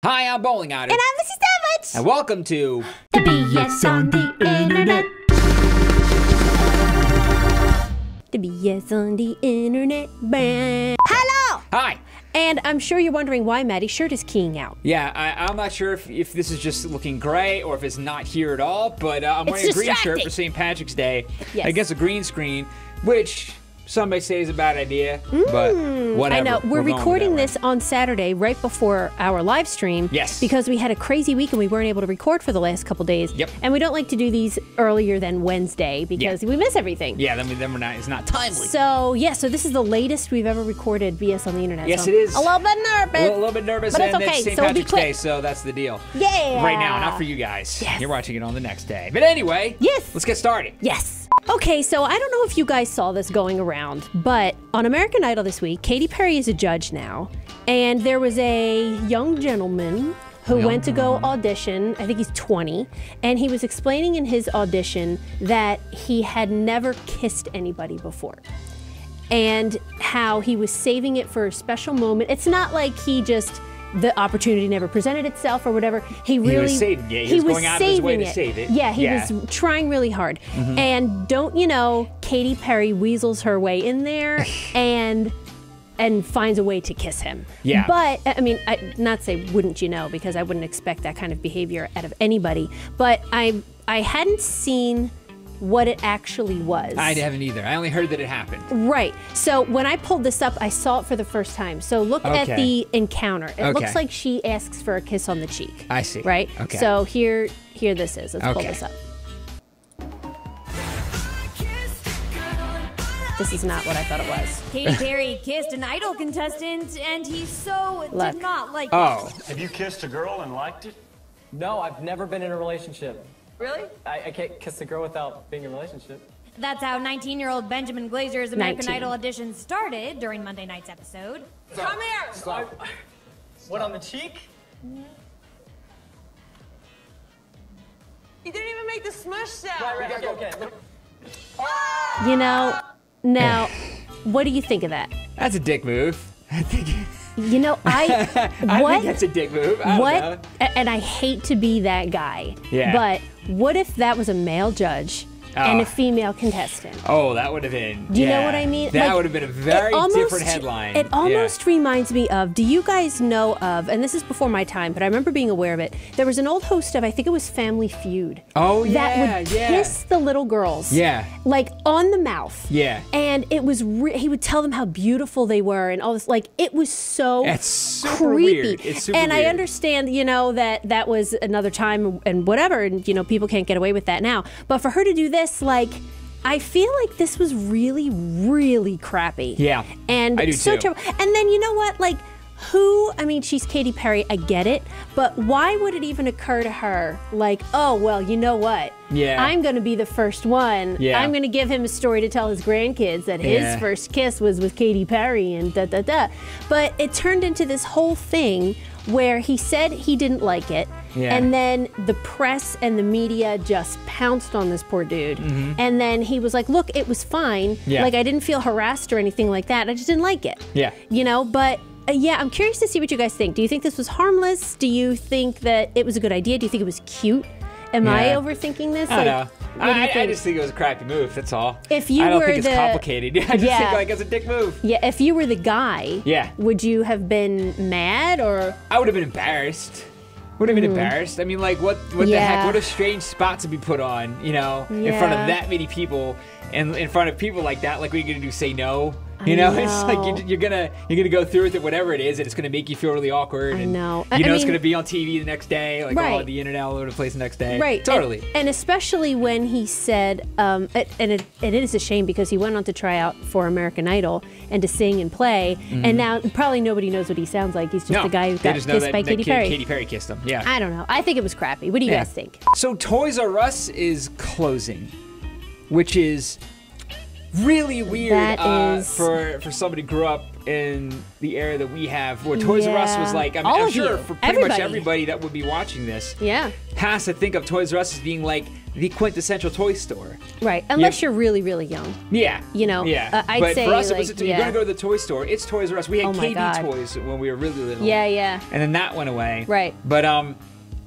Hi, I'm Bowling Otter. And I'm Missy Savage. And welcome to the BS on the Internet. The BS on the Internet. Hello! Hi! And I'm sure you're wondering why Maddie's shirt is keying out. Yeah, I'm not sure if this is just looking gray or if it's not here at all, but I'm wearing a green shirt for St. Patrick's Day. Yes. I guess a green screen, which some may say is a bad idea, but whatever. I know. We're recording this on Saturday right before our live stream. Yes. Because we had a crazy week and we weren't able to record for the last couple days. Yep. And we don't like to do these earlier than Wednesday because we miss everything. Yeah, then we're not. It's not timely. So so this is the latest we've ever recorded BS on the Internet. Yes, so it is. A little bit nervous. A little bit nervous, but it's and okay. it's St. So Patrick's Day, so that's the deal. Yeah. Right now, not for you guys. Yes. You're watching it on the next day. But anyway, yes. Let's get started. Yes. Okay, so I don't know if you guys saw this going around, but on American Idol this week, Katy Perry is a judge now, and there was a young gentleman who went to go audition. I think he's 20, and he was explaining in his audition that he had never kissed anybody before, and how he was saving it for a special moment. It's not like he just... the opportunity never presented itself or whatever. He was saving it. He was going out of his way to save it. Yeah, he was trying really hard. And don't you know, Katy Perry weasels her way in there and finds a way to kiss him. Yeah. But, I mean, not say wouldn't you know, because I wouldn't expect that kind of behavior out of anybody. But I hadn't seen what it actually was. I haven't either. I only heard that it happened. Right. So when I pulled this up, I saw it for the first time. So look at the encounter. It looks like she asks for a kiss on the cheek. I see. Right? Okay. So here this is. Let's pull this up. This is not what I thought it was. Katy Perry kissed an Idol contestant, and he did not like it. Have you kissed a girl and liked it? No, I've never been in a relationship. Really? I can't kiss a girl without being in a relationship. That's how 19-year-old Benjamin Glazer's American 19. Idol audition started during Monday night's episode. Come here! Stop. What, on the cheek? You didn't even make the smush sound. Right, okay. You know, now, what do you think of that? That's a dick move. I think. You know, I think that's a dick move. I don't know. And I hate to be that guy. Yeah. But what if that was a male judge and a female contestant? Oh, that would have been. Do you know what I mean? That Like, would have been a very different headline. It almost reminds me of, do you guys know of, and this is before my time, but I remember being aware of it, there was an old host of, I think it was Family Feud. Oh, that would kiss the little girls. Yeah. Like on the mouth. Yeah. And it was, he would tell them how beautiful they were and all this, like it was so That's super creepy. weird. It's super and weird. I understand, you know, that was another time and whatever, and you know, people can't get away with that now. But for her to do this, like, I feel like this was really, really crappy. Yeah, and I do so too. terrible. And then you know what? Like, I mean, she's Katy Perry. I get it, but why would it even occur to her? Like, oh well, you know what? Yeah. I'm going to be the first one. Yeah. I'm going to give him a story to tell his grandkids that his first kiss was with Katy Perry and da da da. But it turned into this whole thing where he said he didn't like it. Yeah. And then the press and the media just pounced on this poor dude. And then he was like, look, it was fine. Yeah. Like, I didn't feel harassed or anything like that. I just didn't like it. Yeah. You know, but yeah, I'm curious to see what you guys think. Do you think this was harmless? Do you think that it was a good idea? Do you think it was cute? Am I overthinking this? I don't know. What do you I think? just think it was a crappy move, that's all. If you I don't were think it's the- complicated. I just think like it's a dick move. Yeah, if you were the guy, would you have been mad or? I would have been embarrassed. Would have been embarrassed. I mean, like, what the heck? What a strange spot to be put on, you know, in front of that many people, and in front of people like that. Like, what are you gonna do? Say no? You know, it's like you're gonna go through with it, whatever it is, and it's gonna make you feel really awkward. I and, know. You know, I it's mean, gonna be on TV the next day, like all over the internet, all over the place the next day. Right. Totally. And especially when he said, and it is a shame because he went on to try out for American Idol and to sing and play, and now probably nobody knows what he sounds like. He's just the guy who got kissed by Katy Perry. Katy Perry kissed him. Yeah. I don't know. I think it was crappy. What do you guys think? So Toys R Us is closing, which is really weird for somebody who grew up in the era that we have, where Toys R Us was like, I'm sure for pretty much everybody that would be watching this Yeah. has to think of Toys R Us as being like the quintessential toy store. Right, unless you're really, really young. Yeah. Yeah. I'd but say, for us, like, you're going to go to the toy store. It's Toys R Us. We had KB toys when we were really little. Yeah. And then that went away. Right. But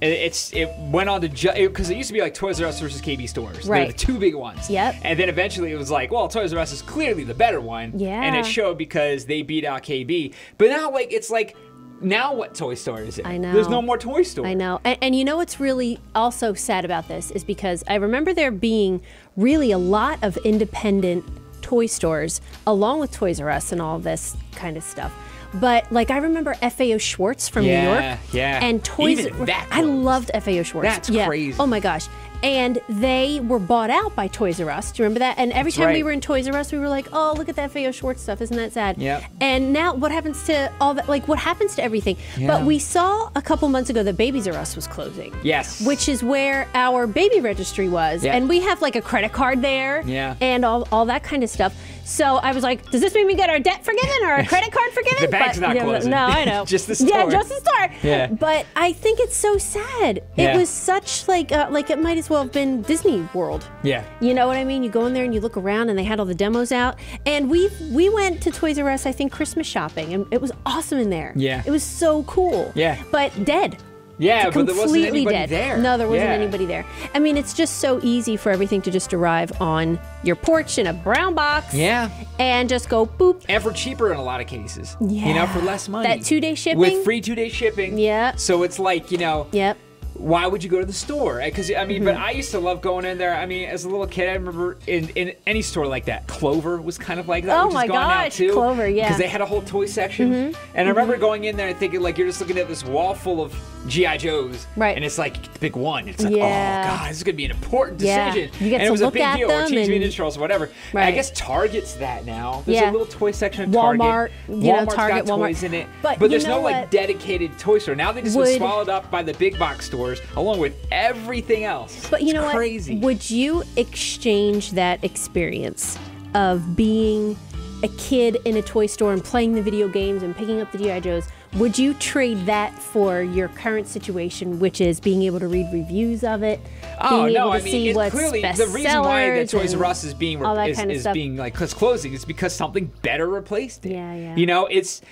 it went on to because it used to be like Toys R Us versus KB stores. Right. They were the two big ones. Yep. And then eventually it was like, well, Toys R Us is clearly the better one. Yeah. And it showed because they beat out KB. But now, like, it's like, now what toy store is it? I know. There's no more toy store. I know. And you know what's really also sad about this is because I remember there being really a lot of independent toy stores along with Toys R Us and all this kind of stuff. But like I remember FAO Schwartz from New York. Yeah. And Toys Even that I closed. loved FAO Schwartz. That's crazy. Oh my gosh. And they were bought out by Toys R Us. Do you remember that? And every time we were in Toys R Us, we were like, oh, look at that FAO Schwartz stuff. Isn't that sad? Yeah. And now what happens to all that? Like, what happens to everything? Yeah. But we saw a couple months ago that Babies R Us was closing. Yes. Which is where our baby registry was. Yeah. And we have like a credit card there. Yeah. And all that kind of stuff. So I was like, does this mean we get our debt forgiven or our credit card forgiven? The bank's not closing. No, I know. Just the store. Yeah, just the store. Yeah. But I think it's so sad. Yeah. It was such like it might as well have been Disney World. Yeah. You know what I mean? You go in there and you look around and they had all the demos out. And we went to Toys R Us, I think, Christmas shopping. And it was awesome in there. Yeah. It was so cool. Yeah. But dead. Yeah, but there wasn't Completely anybody dead. there. No, there wasn't Yeah. anybody there. I mean, it's just so easy for everything to just arrive on your porch in a brown box. Yeah. And just go boop. And for cheaper in a lot of cases. Yeah. You know, for less money. That 2-day shipping. With free 2-day shipping. Yeah. So it's like, you know. Yep. Why would you go to the store? Because I mean, but I used to love going in there. I mean, as a little kid, I remember in any store like that, Clover was kind of like that. Oh which my is gone now gosh, too, Clover, yeah. Because they had a whole toy section, and I remember going in there and thinking like you're just looking at this wall full of GI Joes, Right. And it's like the big one. It's like, Yeah. oh god, this is gonna be an important Yeah. decision. You get and it to was look a big at deal. Or them Teenage and- Mutant Ninja Turtles, or whatever. Right. I guess Target's that now. There's Yeah. a little toy section at Walmart, Target. you know, Walmart's Target, got Walmart. toys in it, But but you there's know no like what? dedicated toy store. Now they just been Would- swallowed up by the big box stores, along with everything else. But you It's know crazy. what? Would you exchange that experience of being a kid in a toy store and playing the video games and picking up the G.I. Joes? Would you trade that for your current situation, which is being able to read reviews of it, Oh being no! able to I mean, see it's what's clearly best the reason why that sellers Toys R and Us is being all that kind of stuff. being like closing is because something better replaced it. Yeah. You know, this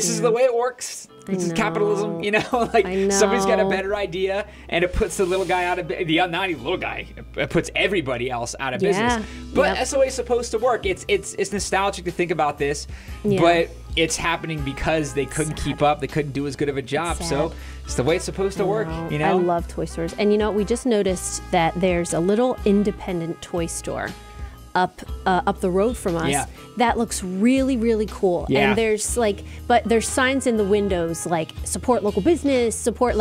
is the way it works. This is know. capitalism. You know, like I somebody's got a know. better idea, and it puts the little guy out of not even little guy. It puts everybody else out of Yeah. business. But Yep. that's the way it's supposed to work. It's nostalgic to think about this, Yeah. but it's happening because they couldn't keep up. They couldn't do as good of a job. Sad. So it's the way it's supposed to work. Wow. You know, I love toy stores. And you know, we just noticed that there's a little independent toy store up the road from us. Yeah. That looks really, really cool. Yeah. And there's signs in the windows like support local business, support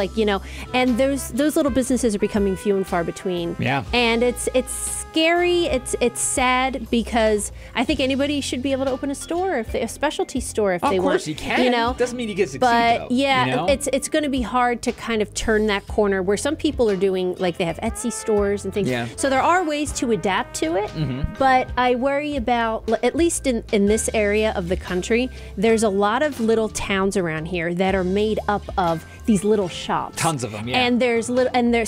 and those little businesses are becoming few and far between. Yeah. And it's scary. It's sad because I think anybody should be able to open a store, a specialty store if they want. Of course you can. You know, Doesn't mean you get to succeed, but though, yeah, you know? it's going to be hard to kind of turn that corner where some people are doing like they have Etsy stores and things. Yeah. So there are ways to adapt to it, but I worry about, at least in this area of the country, there's a lot of little towns around here that are made up of these little shops. Tons of them, yeah. And there's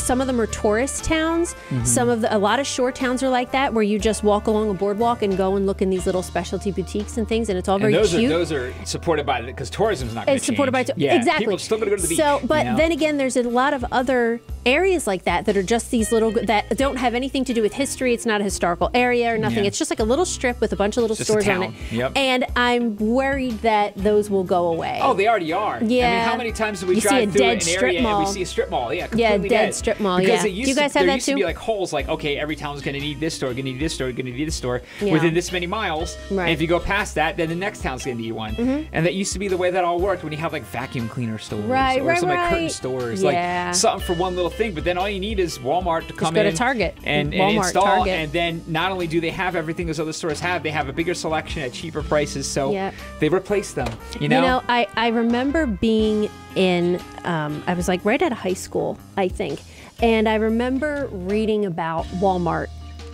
some of them are tourist towns. A lot of shore towns are like that, where you just walk along a boardwalk and go and look in these little specialty boutiques and things, and it's all very cute. Those are supported by because tourism's not going to change. It's supported by exactly. People are still going to go to the beach. So, but you know? then again, there's a lot of other areas like that are just these little that don't have anything to do with history. It's not a historical area or nothing. Yeah. It's just like a little strip with a bunch of little Just a stores on town. it. Yep. And I'm worried that those will go away. Oh, they already are. Yeah. I mean, how many times do we You see a drive through dead an strip area and mall. we see a strip mall? Yeah, Yeah, completely dead dead. strip mall, Because yeah. it used Do you guys have there that used to too? be like holes, like, okay, every town's going to need this store, going to need this store, going to need this store Yeah. within this many miles. Right. And if you go past that, then the next town's going to need one. And that used to be the way that all worked when you have like vacuum cleaner stores Right, or some like curtain right. stores. Yeah. Like something for one little thing. But then all you need is Walmart to come go to in Target. and Walmart, install. Target. And then not only do they have everything those other stores have, they have a bigger selection at cheaper prices. So Yep. they replace them. You know? You know, I remember being in, I was like right out of high school, I think. And I remember reading about Walmart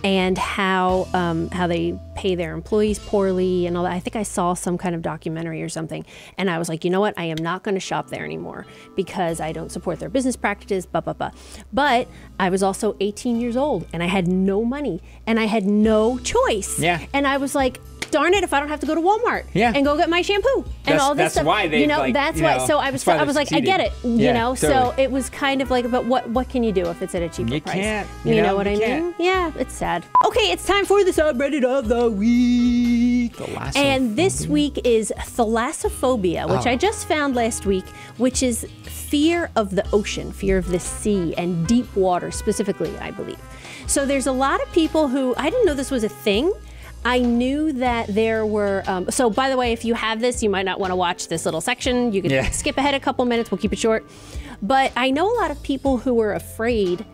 and how they pay their employees poorly and all that. I think I saw some kind of documentary or something, and I was like, you know what? I am not going to shop there anymore because I don't support their business practices. But I was also 18 years old, and I had no money, and I had no choice. Yeah. And I was like, darn it, if I don't have to go to Walmart and go get my shampoo and all this stuff. That's why they, that's why. So I was like, I get it, you know. Totally. So it was kind of like, but what can you do if it's at a cheaper price? Can't. You know what I mean? Yeah, it's sad. Okay, it's time for the subreddit of the week. And this week is thalassophobia, which I just found last week, which is fear of the ocean, fear of the sea and deep water specifically, I believe. So there's a lot of people who, I didn't know this was a thing. I knew that there were, so by the way, if you have this, you might not want to watch this little section. You can skip ahead a couple minutes, we'll keep it short. But I know a lot of people who are afraid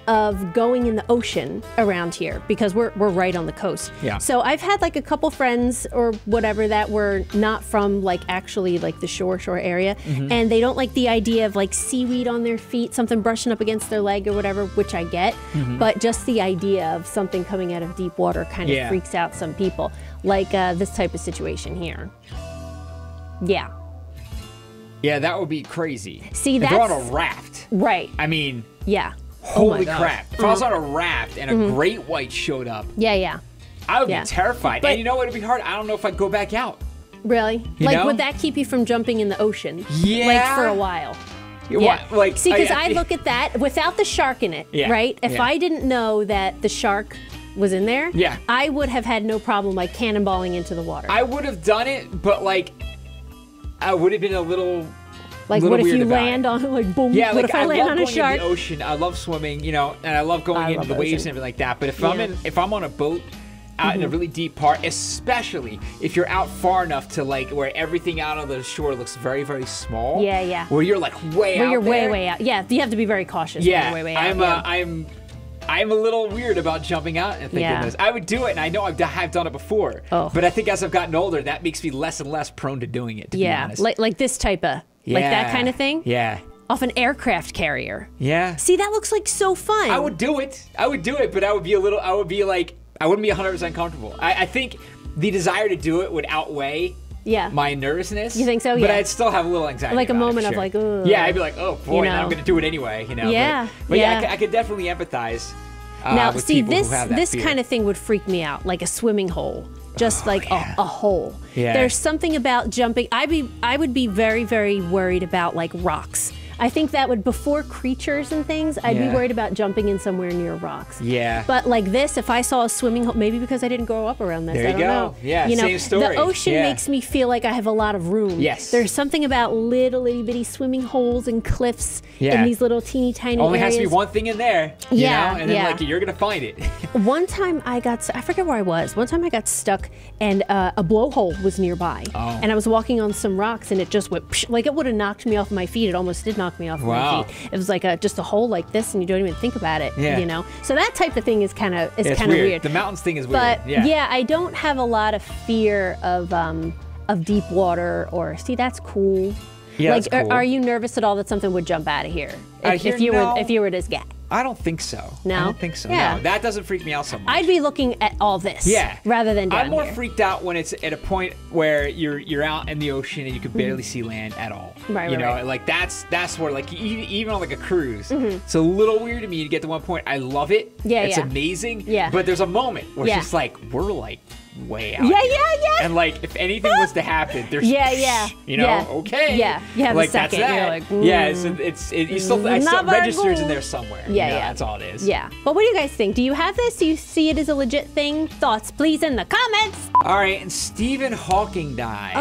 of going in the ocean around here because we're right on the coast. Yeah. So I've had like a couple friends or whatever that were not from like actually like the shore area, and they don't like the idea of like seaweed on their feet, something brushing up against their leg or whatever, which I get, but just the idea of something coming out of deep water kind of freaks out some people, like this type of situation here. Yeah. Yeah, that would be crazy. See, if they're on a raft. Right. I mean. Yeah. Holy crap. If I was on a raft and a great white showed up. Yeah. I would be terrified. And you know what? It'd be hard. I don't know if I'd go back out. Really? You know? Would that keep you from jumping in the ocean? Yeah. Like for a while? Yeah. Like, see, because I look at that without the shark in it, right? If I didn't know that the shark was in there, I would have had no problem like cannonballing into the water. I would have done it, but like, I would have been a little. Like, what if you land on, like, boom, yeah, what like, if I land on a shark? I love going in the ocean. I love swimming, you know, and I love going into the waves and everything like that. But if I'm on a boat out in a really deep part, especially if you're out far enough to, like, where everything out on the shore looks very, very small. Yeah. Where you're, like, way out Where you're there. way out. Yeah, you have to be very cautious. Yeah, when you're way out. I'm a little weird about jumping out and thinking this. I would do it, and I know I've done it before. But I think as I've gotten older, that makes me less and less prone to doing it, to be honest. Like this type of... Like that kind of thing? Yeah. Off an aircraft carrier. Yeah. See, that looks like so fun. I would do it, but I wouldn't be 100% comfortable. I think the desire to do it would outweigh my nervousness. You think so? But I'd still have a little anxiety. Like a moment of like, ugh. Yeah, I'd be like, oh boy, I'm going to do it anyway, you know? Yeah. But I could definitely empathize now, with see, people who have that this fear. kind of thing would freak me out, like a swimming hole. Just a hole. Yeah. There's something about jumping. I would be very, very worried about like rocks. I think that would, before creatures and things, I'd be worried about jumping in somewhere near rocks. Yeah. But like this, if I saw a swimming hole, maybe because I didn't grow up around this, there you I don't go. know. Yeah, you know, same story. The ocean makes me feel like I have a lot of room. Yes. There's something about little itty bitty swimming holes and cliffs in these little teeny tiny Only areas. has to be one thing in there, you know? And then like you're going to find it. One time I forget where I was. One time I got stuck and a blowhole was nearby. And I was walking on some rocks and it just went, psh, like it would have knocked me off my feet. It almost did knock me off my feet. It was like just a hole like this and you don't even think about it, you know? So that type of thing is kind of weird. The mountains thing is weird. But I don't have a lot of fear of deep water or, see, that's cool. Yeah, like, that's cool. Are you nervous at all that something would jump out of here? If you were this guy? I don't think so. No? I don't think so. Yeah. No, that doesn't freak me out so much. I'd be looking at all this. Rather than down I'm more here. freaked out when it's at a point where you're out in the ocean and you can barely see land at all. Right. Like that's where like even on like a cruise, it's a little weird to me to get to one point. I love it. It's amazing. But there's a moment where it's just like we're like way out. Yeah. And like if anything was to happen, there's you know, okay. You have like a second. That's that. You're like, you still it still registers in there somewhere. That's all it is. Yeah. But what do you guys think? Do you have this? Do you see it as a legit thing? Thoughts, please, in the comments. All right, and Stephen Hawking died,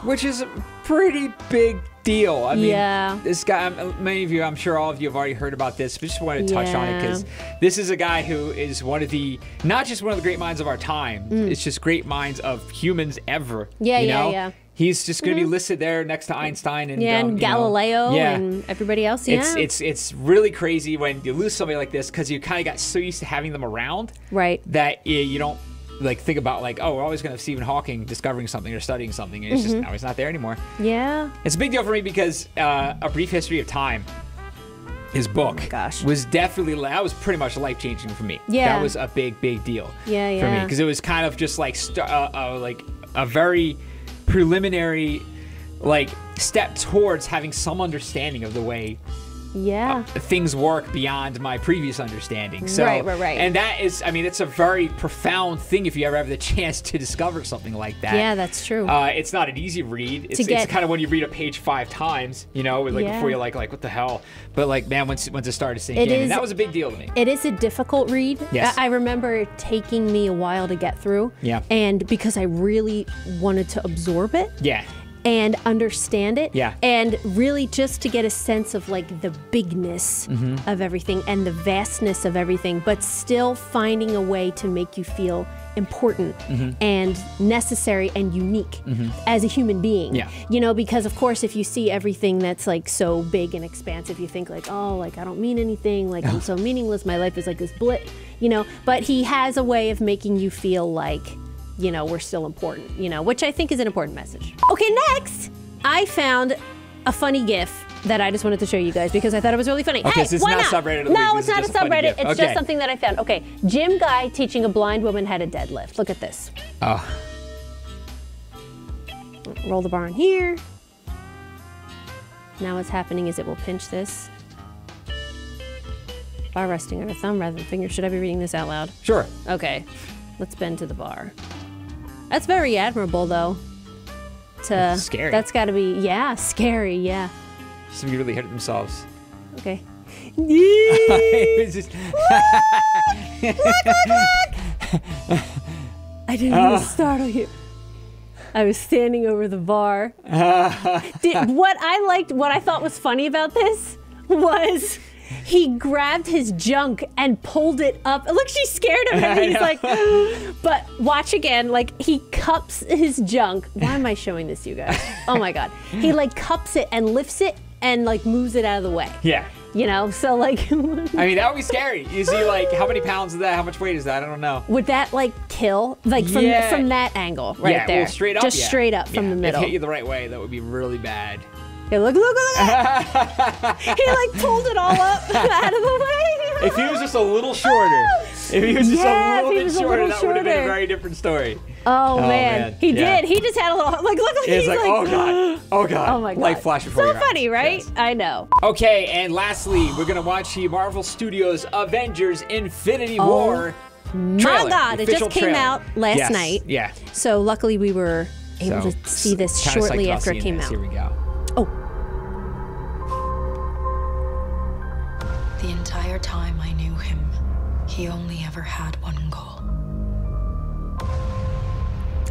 which is a pretty big deal. I mean, this guy, many of you, I'm sure all of you have already heard about this, but just wanted to touch on it because this is a guy who is not just one of the great minds of our time, it's just great minds of humans ever. Yeah. He's just going to be listed there next to Einstein and Galileo and everybody else. It's really crazy when you lose somebody like this because you kind of got so used to having them around, that you don't like think about like, oh, we're always going to have Stephen Hawking discovering something or studying something. And it's just now he's not there anymore. Yeah. It's a big deal for me because A Brief History of Time his book gosh. was definitely, that was pretty much life-changing for me. Yeah. That was a big deal for Yeah. me, because it was kind of just like a very preliminary like step towards having some understanding of the way things work beyond my previous understanding. So, right. And that is, I mean, it's a very profound thing if you ever have the chance to discover something like that. Yeah, that's true. It's not an easy read. It's kind of when you read a page 5 times, you know, like before you're like, what the hell? But like, man, once it started to sink in, and that was a big deal to me. It is a difficult read. Yes. I remember it taking me a while to get through. Yeah. And because I really wanted to absorb it. Yeah. And understand it. Yeah. And really just to get a sense of like the bigness of everything and the vastness of everything, but still finding a way to make you feel important and necessary and unique as a human being. Yeah. You know, because of course if you see everything that's like so big and expansive, you think like, oh, like I don't mean anything, like I'm so meaningless, my life is like this blip, you know, but he has a way of making you feel like, you know, we're still important, you know, which I think is an important message. Okay, next, I found a funny GIF that I just wanted to show you guys because I thought it was really funny. Okay, hey, so it's why not a subreddit of the No, week. it's This not is a just a funny subreddit. GIF. It's just something that I found. Okay, gym guy teaching a blind woman how to deadlift. Look at this. Oh. Roll the bar in here. Now what's happening is it will pinch this. Bar resting on her thumb rather than finger. Should I be reading this out loud? Sure. Okay, let's bend to the bar. That's very admirable, though. That's scary. That's got to be, scary, yeah. Somebody really hurt themselves. Okay. It was just I didn't even startle you. I was standing over the bar. What I thought was funny about this was he grabbed his junk and pulled it up. Look, she's scared of him. He's like, but watch again. Like he cups his junk. Why am I showing this to you guys? Oh my God. He like cups it and lifts it and like moves it out of the way. Yeah. You know, so like. I mean, that would be scary. You see, like, how many pounds is that? How much weight is that? I don't know. Would that like kill? Like from that angle right there? Well, straight up. Just straight up from the middle. If it hit you the right way, that would be really bad. Hey, look at that. He like pulled it all up out of the way. If he was just a little shorter. If he was just a little bit shorter, that would have been a very different story. Oh man. He did. He just had a little like look. He's like, oh God. Oh God. Oh my God. Light flash before your eyes. So funny, right? Yes. I know. Okay, and lastly, we're gonna watch the Marvel Studios Avengers Infinity War trailer. My God, it just came out last night. Yeah. So luckily we were able to see this shortly after it came out. Here we go. Oh. The entire time I knew him, he only ever had one goal.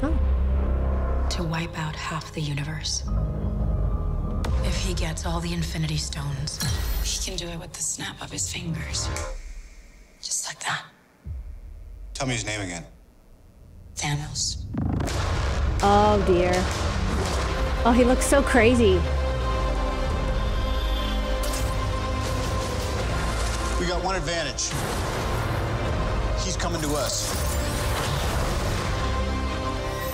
Oh. To wipe out half the universe. If he gets all the Infinity Stones, he can do it with the snap of his fingers. Just like that. Tell me his name again. Thanos. Oh dear. Oh, he looks so crazy. We got one advantage. He's coming to us.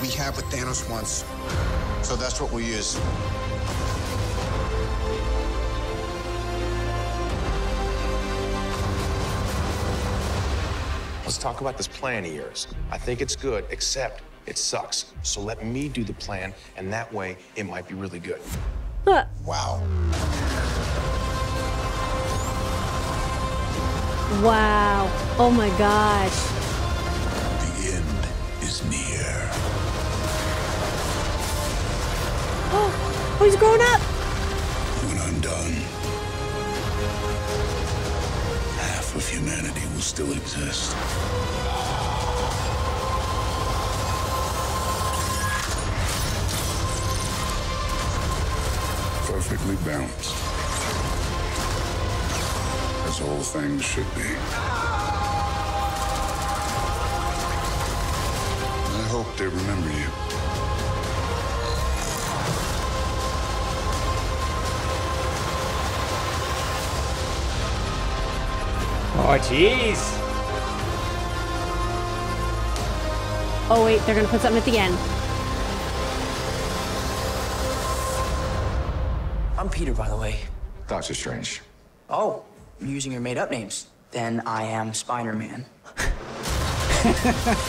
We have what Thanos wants, so that's what we'll use. Let's talk about this plan of yours. I think it's good, except it sucks. So let me do the plan, and that way it might be really good. Wow. Wow. Oh my gosh. The end is near. Oh, he's grown up. When I'm done, half of humanity will still exist. Perfectly balanced. As all things should be. I hope they remember you. Oh, jeez. Oh wait, they're gonna put something at the end. I'm Peter, by the way. Doctor Strange. Oh, using your made-up names, then I am Spider-Man.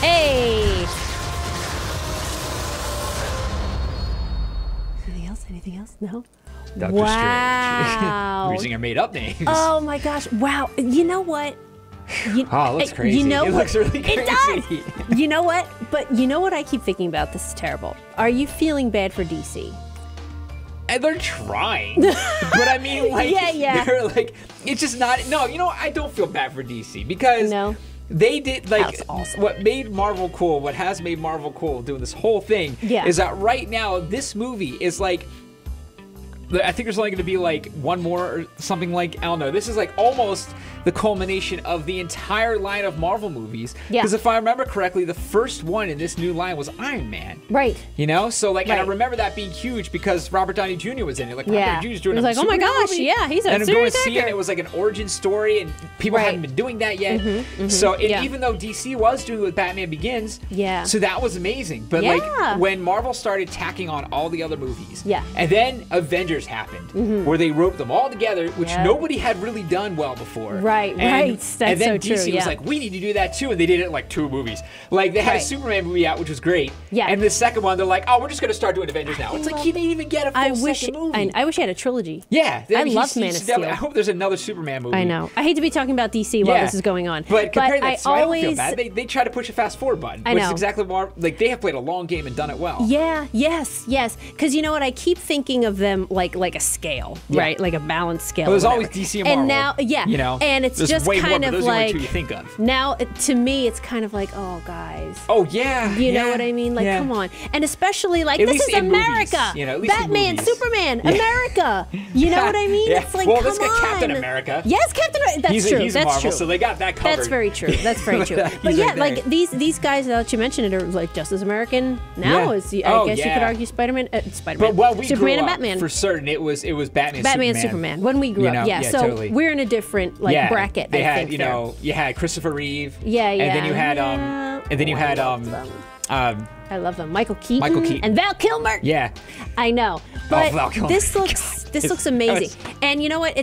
Hey! Anything else? No? Doctor Wow. Strange. Using her made-up names. Oh my gosh. Wow. You know what? It looks crazy. You know it looks really crazy. It does. You know what? But you know what I keep thinking about? This is terrible. Are you feeling bad for DC? And they're trying. But I mean, like, yeah. they're like, it's just not, no, you know, I don't feel bad for DC because they did, like, That's awesome. what made Marvel cool, what has made Marvel cool doing this whole thing is that right now, this movie is like, I think there's only going to be like one more or something like, I don't know. This is like almost the culmination of the entire line of Marvel movies. Yeah. Because if I remember correctly, the first one in this new line was Iron Man. Right. You know? So like, and I remember that being huge because Robert Downey Jr. was in it. Like, Robert Downey Jr. doing it was like, oh my gosh, movie. yeah, he's a and I'm going serious to see it. actor. It was like an origin story, and people hadn't been doing that yet. So even though DC was doing it with Batman Begins, so that was amazing. But like when Marvel started tacking on all the other movies, and then Avengers happened, where they wrote them all together, which nobody had really done well before. Right. That's and then so DC true, was like, we need to do that too, and they did it in like 2 movies. Like they had a Superman movie out, which was great. Yeah. And the second one, they're like, oh, we're just gonna start doing Avengers now. It's like you didn't even get a full second movie. I wish he had a trilogy. Yeah. I love Man of Steel. I hope there's another Superman movie. I know. I hate to be talking about DC while this is going on. But compared to that, so I don't feel always bad. They try to push a fast forward button, I which know. is exactly what, like they have played a long game and done it well. Yeah, yes. Because you know what? I keep thinking of them like a scale, right? Like a balanced scale. Well, there's always DC and Marvel. And now, you know, and it's there's just way kind more, but of those are the only like 2 you think of. now, to me, it's kind of like, oh, guys. Oh yeah. You know what I mean? Like, come on. And especially like, At this least is in America. movies, you know, at least in Batman, movies. Superman, America. You know what I mean? It's like, well, come let's get on. Captain America. Yes, Captain America. That's true. He's That's Marvel, true. so they got that covered. That's very true. That's very true. But yeah, like these guys that you mentioned are like just as American now as I guess you could argue Spider-Man. But while we Superman grew and up, Batman. for certain, it was Batman. Batman, Superman. When we grew up, so totally. we're in a different bracket. They I had, think, you know, you had Christopher Reeve. Yeah. And then you had I love them. Michael Keaton and Val Kilmer. Yeah. I know. But Val Kilmer. this looks amazing. And you know what?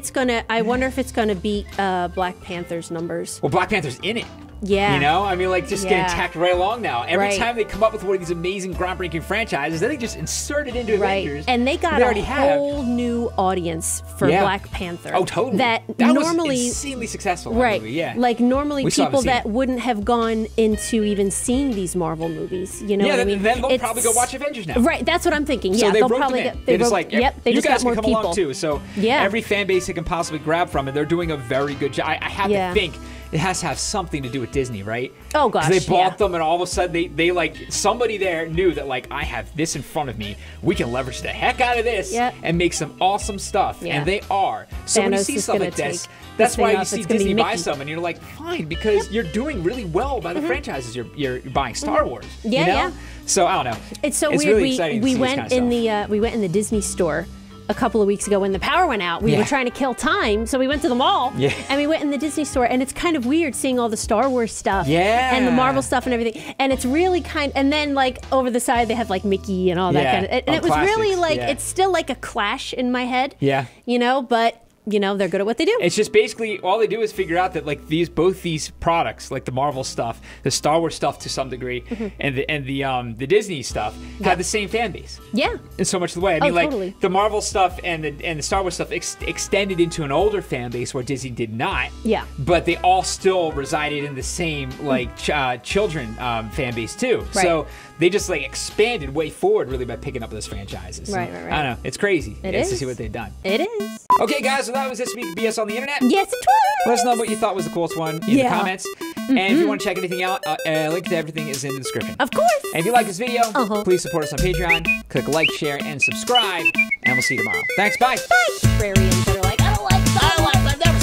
I wonder if it's gonna beat Black Panther's numbers. Well, Black Panther's in it. Yeah. You know, I mean, like, just getting tacked right along now. Every time they come up with one of these amazing, groundbreaking franchises, then they just insert it into Avengers. And they got a whole new audience for Black Panther. Oh, totally. That normally was insanely successful. That movie, yeah. Like normally We still people haven't seen that wouldn't have gone into even seeing these Marvel movies. You know what I mean? Then they'll probably go watch Avengers now. Right. That's what I'm thinking. So Yeah. they They'll wrote probably them in. They just wrote, like, yep. They you just guys got can more come people along too. So every fan base they can possibly grab from, and they're doing a very good job. I have to think it has to have something to do with Disney, right? Oh gosh, they bought them, and all of a sudden they like somebody there knew that like I have this in front of me. We can leverage the heck out of this and make some awesome stuff, and they are. So when you see stuff like this, that's why you see Disney buy some, and you're like, fine, because you're doing really well by the franchises you're buying. Star Wars, Yeah, you know? yeah. So I don't know. It's so weird. Really exciting we to see went this kind of stuff. we went in the Disney store a couple of weeks ago when the power went out. We were trying to kill time, so we went to the mall and we went in the Disney store, and it's kind of weird seeing all the Star Wars stuff and the Marvel stuff and everything, and it's really and then like over the side they have like Mickey and all that kind of, and it was really like it's still like a clash in my head, you know, but you know, they're good at what they do. It's just basically all they do is figure out that like both these products, like the Marvel stuff, the Star Wars stuff to some degree, and the Disney stuff have the same fan base. Yeah. In so much of the way. I mean, like totally. the Marvel stuff and the Star Wars stuff extended into an older fan base where Disney did not. Yeah. But they all still resided in the same like children fan base too. Right. So they just like expanded way forward really by picking up those franchises. Right. I don't know. It's crazy. It is to is. see what they've done. It is. Okay, guys, so that was this week of BS on the Internet. Yes, it was. Let us know what you thought was the coolest one in the comments. And if you want to check anything out, a link to everything is in the description. Of course. And if you like this video, please support us on Patreon. Click like, share, and subscribe. And we'll see you tomorrow. Thanks. Bye. Bye. Prairies that are like, I don't like Star Wars.